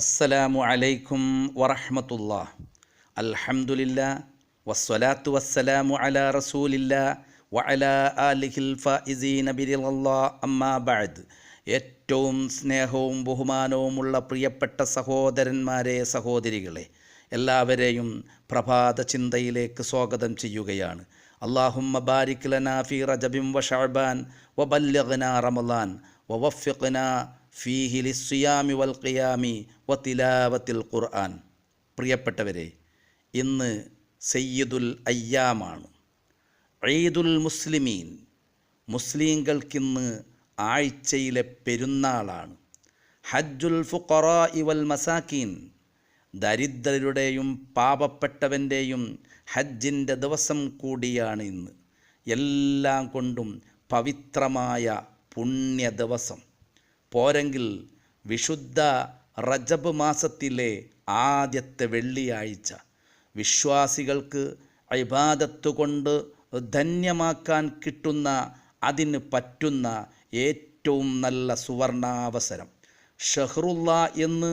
അസ്സലാമു അലൈക്കും വറഹ്മത്തുള്ളാഹി. അൽഹംദുലില്ലാ വസ്സലാത്തു വസ്സലാമു അലാ റസൂലില്ലാ വഅലാ ആലിഹിൽ ഫായിസീന ബിറിളല്ലാഹ്. അമ്മാ ബഅദ്. ഏറ്റവും സ്നേഹവും ബഹുമാനവുമുള്ള പ്രിയപ്പെട്ട സഹോദരന്മാരെ, സഹോദരികളെ, എല്ലാവരെയും പ്രഭാത ചിന്തയിലേക്ക് സ്വാഗതം ചെയ്യുകയാണ്. അല്ലാഹുമ്മ ബാരിക് ലനാ ഫീ റജബിൻ വ ശഅബാൻ വബല്ലിഗ്നാ റമളാൻ വവഫിഖ്നാ ഫീഹി ലിസ്സിയാമി വൽ ഖിയാമി വതിലാവത്തിൽ ഖുർആൻ. പ്രിയപ്പെട്ടവരെ, ഇന്ന് സയ്യിദുൽ അയ്യാമാണ്, ഈദുൽ മുസ്ലിമീൻ. മുസ്ലിങ്ങൾക്കിന്ന് ആഴ്ചയിലെ പെരുന്നാളാണ്. ഹജ്ജുൽ ഫുഖറാഇ വൽ മസാക്കീൻ, ദരിദ്രരുടെയും പാപപ്പെട്ടവൻ്റെയും ഹജ്ജിൻ്റെ ദിവസം കൂടിയാണ് ഇന്ന്. എല്ലാം കൊണ്ടും പവിത്രമായ പുണ്യ ദിവസം. പോരെങ്കിൽ വിശുദ്ധ റജബ് മാസത്തിലെ ആദ്യത്തെ വെള്ളിയാഴ്ച വിശ്വാസികൾക്ക് ഇബാദത്ത് കൊണ്ട് ധന്യമാക്കാൻ കിട്ടുന്ന, അതിന് പറ്റുന്ന ഏറ്റവും നല്ല സുവർണാവസരം. ഷഹ്റുല്ലാ എന്ന്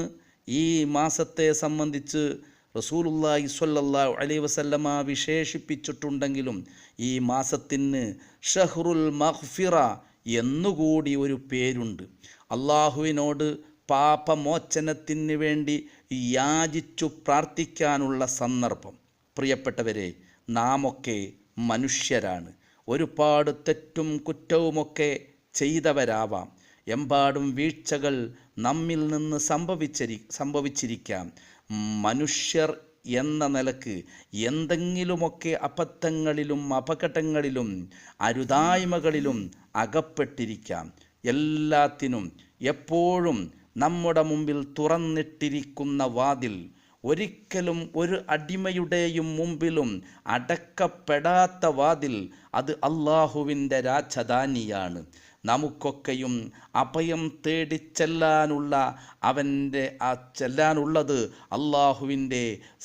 ഈ മാസത്തെ സംബന്ധിച്ച് റസൂലുള്ളാഹി സ്വല്ലല്ലാഹു അലൈഹി വസല്ലമ വിശേഷിപ്പിച്ചിട്ടുണ്ടെങ്കിലും ഈ മാസത്തിന് ഷഹ്റുൽ മഗ്ഫിറ എന്നുകൂടി ഒരു പേരുണ്ട്. അള്ളാഹുവിനോട് പാപമോചനത്തിന് വേണ്ടി യാചിച്ചു പ്രാർത്ഥിക്കാനുള്ള സന്ദർഭം. പ്രിയപ്പെട്ടവരെ, നാമൊക്കെ മനുഷ്യരാണ്. ഒരുപാട് തെറ്റും കുറ്റവുമൊക്കെ ചെയ്തവരാവാം. എമ്പാടും വീഴ്ചകൾ നമ്മിൽ നിന്ന് സംഭവിച്ചിരിക്കാം. മനുഷ്യർ എന്ന നിലക്ക് എന്തെങ്കിലുമൊക്കെ അബദ്ധങ്ങളിലും അപകടങ്ങളിലും അരുതായ്മകളിലും അകപ്പെട്ടിരിക്കാം. എല്ലാത്തിനും എപ്പോഴും നമ്മുടെ മുമ്പിൽ തുറന്നിട്ടിരിക്കുന്ന വാതിൽ, ഒരിക്കലും ഒരു അടിമയുടെയും മുമ്പിലും അടക്കപ്പെടാത്ത വാതിൽ, അത് അള്ളാഹുവിൻ്റെ രാജധാനിയാണ്. നമുക്കൊക്കെയും അഭയം തേടി ചെല്ലാനുള്ളത് അള്ളാഹുവിൻ്റെ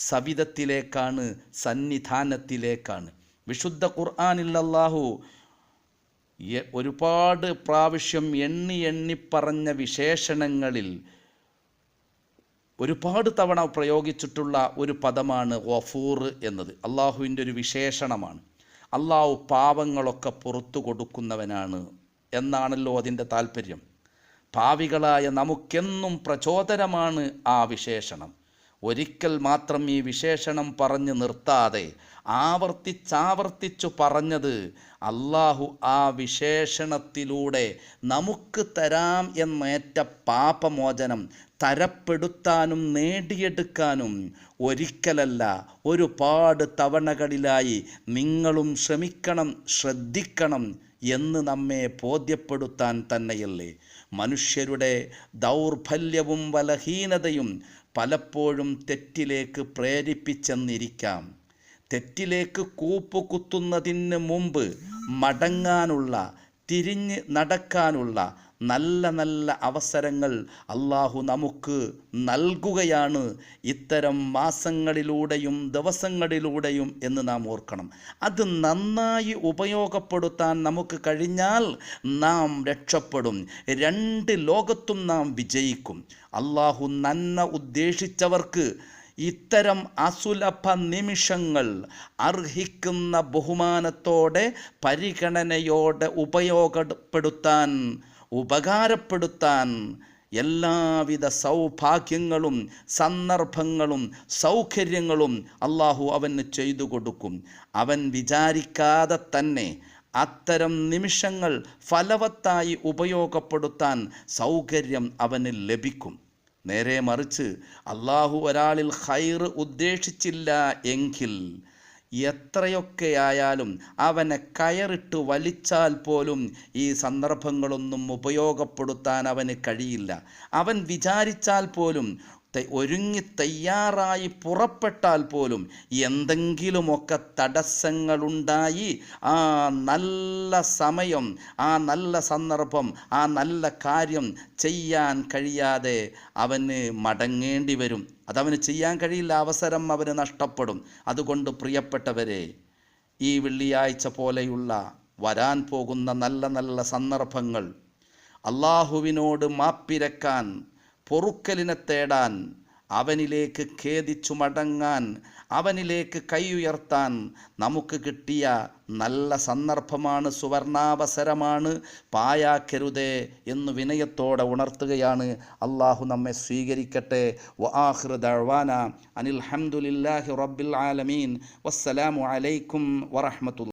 സവിധത്തിലേക്കാണ്, സന്നിധാനത്തിലേക്കാണ്. വിശുദ്ധ ഖുർആനിൽ അള്ളാഹു ഒരുപാട് പ്രാവശ്യം എണ്ണി പറഞ്ഞ വിശേഷണങ്ങളിൽ ഒരുപാട് തവണ പ്രയോഗിച്ചിട്ടുള്ള ഒരു പദമാണ് ഗഫൂർ എന്നത്. അള്ളാഹുവിൻ്റെ ഒരു വിശേഷണമാണ്. അള്ളാഹു പാവങ്ങളൊക്കെ പുറത്തു കൊടുക്കുന്നവനാണ് എന്നാണല്ലോ അതിൻ്റെ താല്പര്യം. പാവികളായ നമുക്കെന്നും പ്രചോദനമാണ് ആ വിശേഷണം. ഒരിക്കൽ മാത്രം ഈ വിശേഷണം പറഞ്ഞു നിർത്താതെ ആവർത്തിച്ചു പറഞ്ഞത് അള്ളാഹു ആ വിശേഷണത്തിലൂടെ നമുക്ക് തരാം എന്നേറ്റ പാപമോചനം തരപ്പെടുത്താനും നേടിയെടുക്കാനും ഒരിക്കലല്ല, ഒരുപാട് തവണകളിലായി നിങ്ങളും ശ്രദ്ധിക്കണം എന്ന് നമ്മെ ബോധ്യപ്പെടുത്താൻ തന്നെയല്ലേ. മനുഷ്യരുടെ ദൗർബല്യവും ബലഹീനതയും പലപ്പോഴും തെറ്റിലേക്ക് പ്രേരിപ്പിച്ചെന്നിരിക്കാം. തെറ്റിലേക്ക് കൂപ്പുകുത്തുന്നതിന് മുമ്പ് മടങ്ങാനുള്ള, തിരിഞ്ഞ് നടക്കാനുള്ള നല്ല അവസരങ്ങൾ അള്ളാഹു നമുക്ക് നൽകുകയാണ് ഇത്തരം മാസങ്ങളിലൂടെയും ദിവസങ്ങളിലൂടെയും എന്ന് നാം ഓർക്കണം. അത് നന്നായി ഉപയോഗപ്പെടുത്താൻ നമുക്ക് കഴിഞ്ഞാൽ നാം രക്ഷപ്പെടും. രണ്ട് ലോകത്തും നാം വിജയിക്കും. അള്ളാഹു നന്മ ഉദ്ദേശിച്ചവർക്ക് ഇത്തരം അസുലഭ നിമിഷങ്ങൾ അർഹിക്കുന്ന ബഹുമാനത്തോടെ, പരിഗണനയോടെ ഉപകാരപ്പെടുത്താൻ എല്ലാവിധ സൗഭാഗ്യങ്ങളും സന്ദർഭങ്ങളും സൗകര്യങ്ങളും അള്ളാഹു അവന് ചെയ്തു കൊടുക്കും. അവൻ വിചാരിക്കാതെ തന്നെ അത്തരം നിമിഷങ്ങൾ ഫലവത്തായി ഉപയോഗപ്പെടുത്താൻ സൗകര്യം അവന് ലഭിക്കും. നേരെ മറിച്ച് അള്ളാഹു ഒരാളിൽ ഖൈർ ഉദ്ദേശിച്ചില്ല എങ്കിൽ എത്രയൊക്കെയായാലും അവനെ കയറിട്ട് വലിച്ചാൽ പോലും ഈ സന്ദർഭങ്ങളൊന്നും ഉപയോഗപ്പെടുത്താൻ അവന് കഴിയില്ല. അവൻ വിചാരിച്ചാൽ പോലും, ഒരുങ്ങി തയ്യാറായി പുറപ്പെട്ടാൽ പോലും എന്തെങ്കിലുമൊക്കെ തടസ്സങ്ങളുണ്ടായി ആ നല്ല സമയം, ആ നല്ല സന്ദർഭം, ആ നല്ല കാര്യം ചെയ്യാൻ കഴിയാതെ അവന് മടങ്ങേണ്ടി വരും. അതവന് ചെയ്യാൻ കഴിയില്ല, അവസരം അവന് നഷ്ടപ്പെടും. അതുകൊണ്ട് പ്രിയപ്പെട്ടവരെ, ഈ വെള്ളിയാഴ്ച പോലെയുള്ള വരാൻ പോകുന്ന നല്ല സന്ദർഭങ്ങൾ അള്ളാഹുവിനോട് മാപ്പിരക്കാൻ, പൊറുക്കലിനെ തേടാൻ, അവനിലേക്ക് ഖേദിച്ചു മടങ്ങാൻ, അവനിലേക്ക് കൈ ഉയർത്താൻ നമുക്ക് കിട്ടിയ നല്ല സന്ദർഭമാണ്, സുവർണാവസരമാണ്. പായാക്കരുതേ എന്ന് വിനയത്തോടെ ഉണർത്തുകയാണ്. അള്ളാഹു നമ്മെ സ്വീകരിക്കട്ടെ. വആഖിറു ദഅ്വാന അനിൽ ഹംദുലില്ലാഹി റബ്ബിൽ ആലമീൻ. വസ്സലാമു അലൈക്കും വറഹ്മത്തുള്ളാഹി.